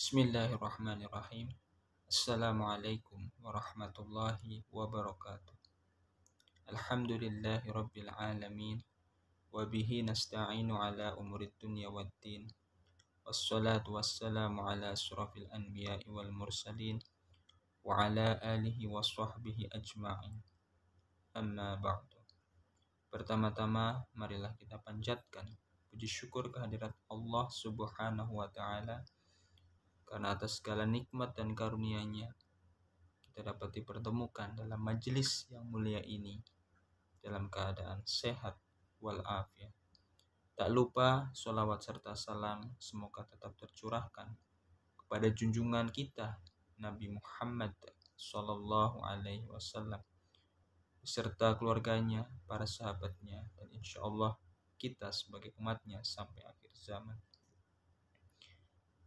Bismillahirrahmanirrahim. Assalamualaikum warahmatullahi wabarakatuh. Alhamdulillahi rabbil alamin. Wabihi nasta'inu ala umurid dunya waddin. Wassalatu wassalamu ala asyrafil anbiya'i wal mursalin. Wa ala alihi wa sahbihi ajma'in. Amma ba'du. Pertama-tama marilah kita panjatkan puji syukur kehadirat Allah subhanahu wa ta'ala, karena atas segala nikmat dan karunia-Nya kita dapat dipertemukan dalam majelis yang mulia ini dalam keadaan sehat walafiat. Tak lupa sholawat serta salam semoga tetap tercurahkan kepada junjungan kita Nabi Muhammad Sallallahu Alaihi Wasallam beserta keluarganya, para sahabatnya, dan insya Allah kita sebagai umatnya sampai akhir zaman.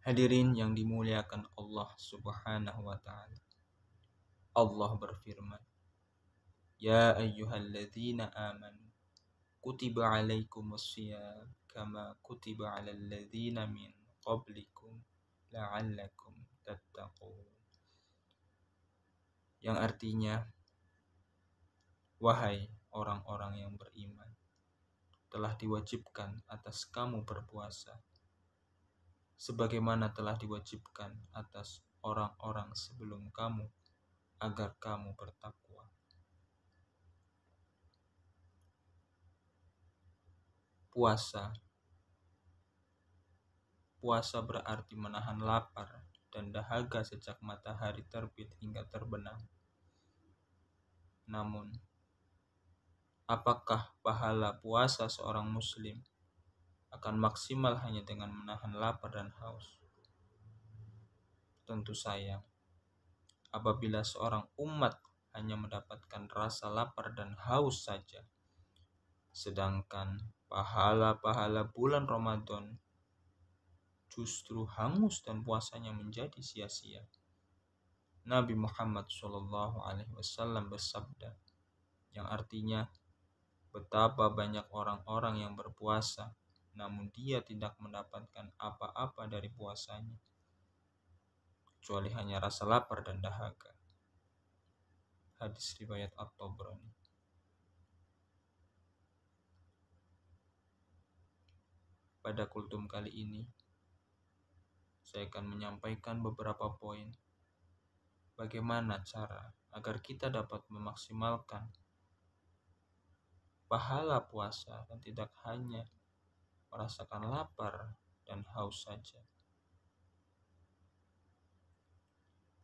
Hadirin yang dimuliakan Allah Subhanahu wa ta'ala. Allah berfirman, Ya ayyuhalladzina amanu kutiba alaikumusiyam kama kutiba alal ladzina min qablikum la'allakum tattaqun. Yang artinya, wahai orang-orang yang beriman, telah diwajibkan atas kamu berpuasa sebagaimana telah diwajibkan atas orang-orang sebelum kamu, agar kamu bertakwa. Puasa berarti menahan lapar dan dahaga sejak matahari terbit hingga terbenam. Namun, apakah pahala puasa seorang muslim akan maksimal hanya dengan menahan lapar dan haus? Tentu sayang, apabila seorang umat hanya mendapatkan rasa lapar dan haus saja, sedangkan pahala-pahala bulan Ramadan justru hangus dan puasanya menjadi sia-sia. Nabi Muhammad SAW bersabda, yang artinya, betapa banyak orang-orang yang berpuasa, namun dia tidak mendapatkan apa-apa dari puasanya, kecuali hanya rasa lapar dan dahaga. Hadis riwayat At-Tabrani. Pada kultum kali ini, saya akan menyampaikan beberapa poin bagaimana cara agar kita dapat memaksimalkan pahala puasa dan tidak hanya merasakan lapar dan haus saja.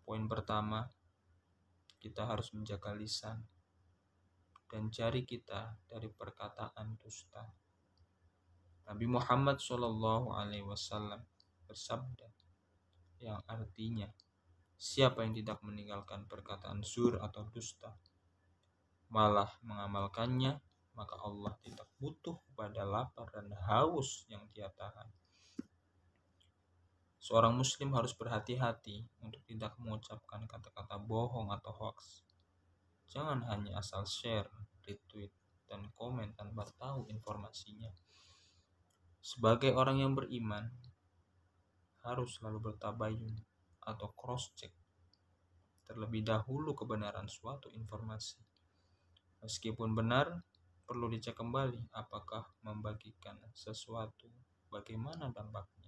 Poin pertama, kita harus menjaga lisan dan jari kita dari perkataan dusta. Nabi Muhammad SAW bersabda, yang artinya, siapa yang tidak meninggalkan perkataan zur atau dusta, malah mengamalkannya, maka Allah tidak butuh pada lapar dan haus yang dia tahan. Seorang muslim harus berhati-hati untuk tidak mengucapkan kata-kata bohong atau hoax. Jangan hanya asal share, retweet, dan komen tanpa tahu informasinya. Sebagai orang yang beriman, harus selalu bertabayun atau cross-check terlebih dahulu kebenaran suatu informasi. Meskipun benar, perlu dicek kembali apakah membagikan sesuatu, bagaimana dampaknya.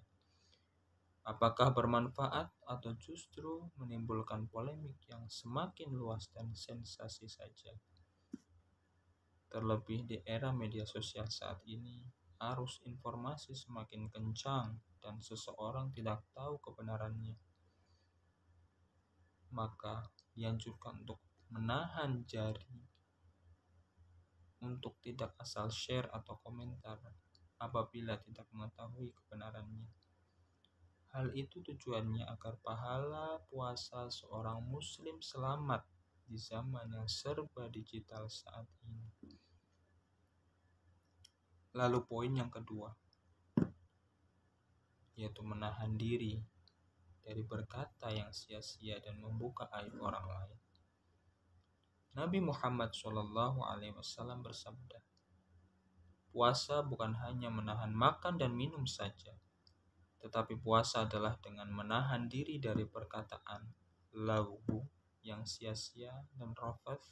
Apakah bermanfaat atau justru menimbulkan polemik yang semakin luas dan sensasi saja. Terlebih di era media sosial saat ini, arus informasi semakin kencang dan seseorang tidak tahu kebenarannya. Maka dianjurkan untuk menahan jari, untuk tidak asal share atau komentar apabila tidak mengetahui kebenarannya. Hal itu tujuannya agar pahala puasa seorang muslim selamat di zaman yang serba digital saat ini. Lalu poin yang kedua, yaitu menahan diri dari berkata yang sia-sia dan membuka aib orang lain. Nabi Muhammad SAW bersabda, puasa bukan hanya menahan makan dan minum saja, Tetapi puasa adalah dengan menahan diri dari perkataan laghu yang sia-sia dan rafath,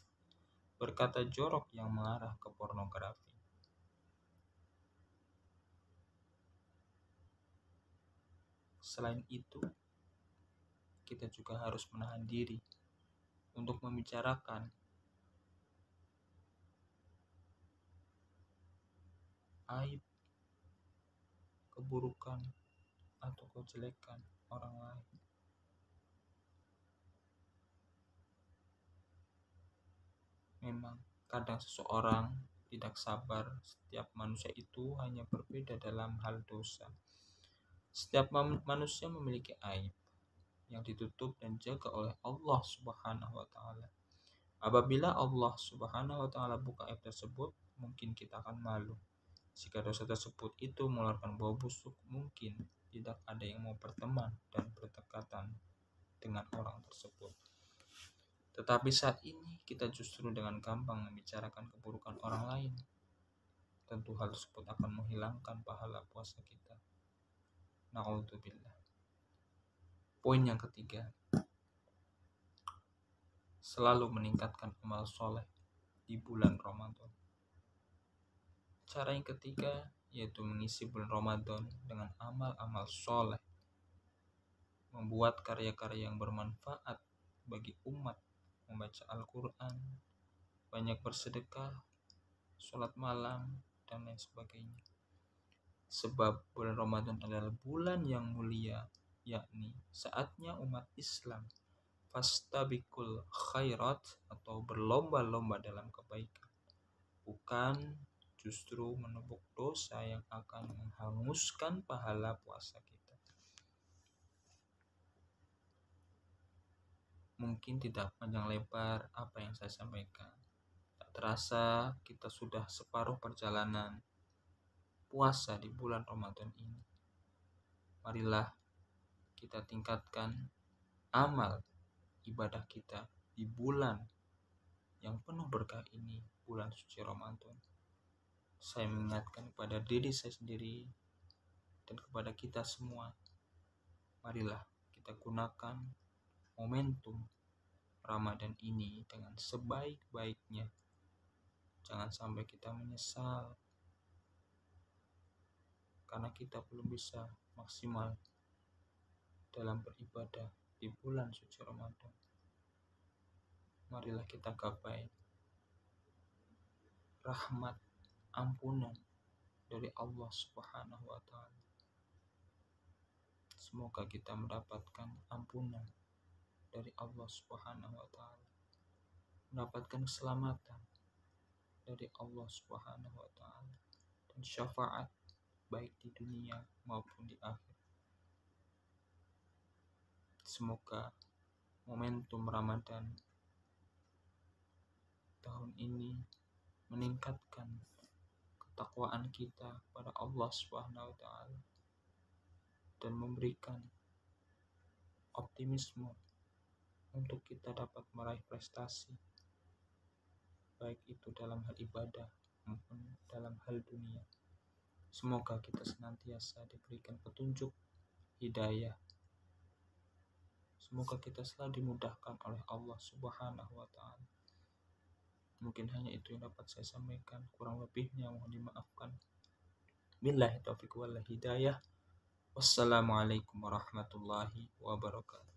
berkata jorok yang mengarah ke pornografi. Selain itu, kita juga harus menahan diri untuk membicarakan aib, keburukan, atau kejelekan orang lain. Memang kadang seseorang tidak sabar. Setiap manusia itu hanya berbeda dalam hal dosa. Setiap manusia memiliki aib yang ditutup dan jaga oleh Allah Subhanahu wa taala. Apabila Allah Subhanahu wa taala buka aib tersebut, mungkin kita akan malu. Jika dosa tersebut itu mengeluarkan bau busuk, mungkin tidak ada yang mau berteman dan berdekatan dengan orang tersebut. Tetapi saat ini kita justru dengan gampang membicarakan keburukan orang lain. Tentu hal tersebut akan menghilangkan pahala puasa kita. Na'udzubillah. Poin yang ketiga, selalu meningkatkan amal soleh di bulan Ramadan. Cara yang ketiga yaitu mengisi bulan Ramadan dengan amal-amal soleh, membuat karya-karya yang bermanfaat bagi umat, membaca Al-Quran, banyak bersedekah, sholat malam, dan lain sebagainya. Sebab bulan Ramadan adalah bulan yang mulia, yakni saatnya umat Islam fastabiqul khairat atau berlomba-lomba dalam kebaikan, bukan justru menumpuk dosa yang akan menghanguskan pahala puasa kita. Mungkin tidak panjang lebar apa yang saya sampaikan. Tak terasa kita sudah separuh perjalanan puasa di bulan Ramadan ini. Marilah kita tingkatkan amal ibadah kita di bulan yang penuh berkah ini, bulan suci Ramadan. Saya mengingatkan kepada diri saya sendiri dan kepada kita semua, marilah kita gunakan momentum Ramadan ini dengan sebaik-baiknya. Jangan sampai kita menyesal karena kita belum bisa maksimal dalam beribadah di bulan suci Ramadan. Marilah kita gapai rahmat, ampunan dari Allah Subhanahu wa taala. Semoga kita mendapatkan ampunan dari Allah Subhanahu wa taala, mendapatkan keselamatan dari Allah Subhanahu wa taala, dan syafaat baik di dunia maupun di akhir. Semoga momentum Ramadan tahun ini meningkatkan ketakwaan kita pada Allah Subhanahu wa taala dan memberikan optimisme untuk kita dapat meraih prestasi, baik itu dalam hal ibadah maupun dalam hal dunia. Semoga kita senantiasa diberikan petunjuk, hidayah. Semoga kita selalu dimudahkan oleh Allah Subhanahu wa taala. Mungkin hanya itu yang dapat saya sampaikan, kurang lebihnya mohon dimaafkan. Billahi taufiq wal hidayah. Wassalamualaikum warahmatullahi wabarakatuh.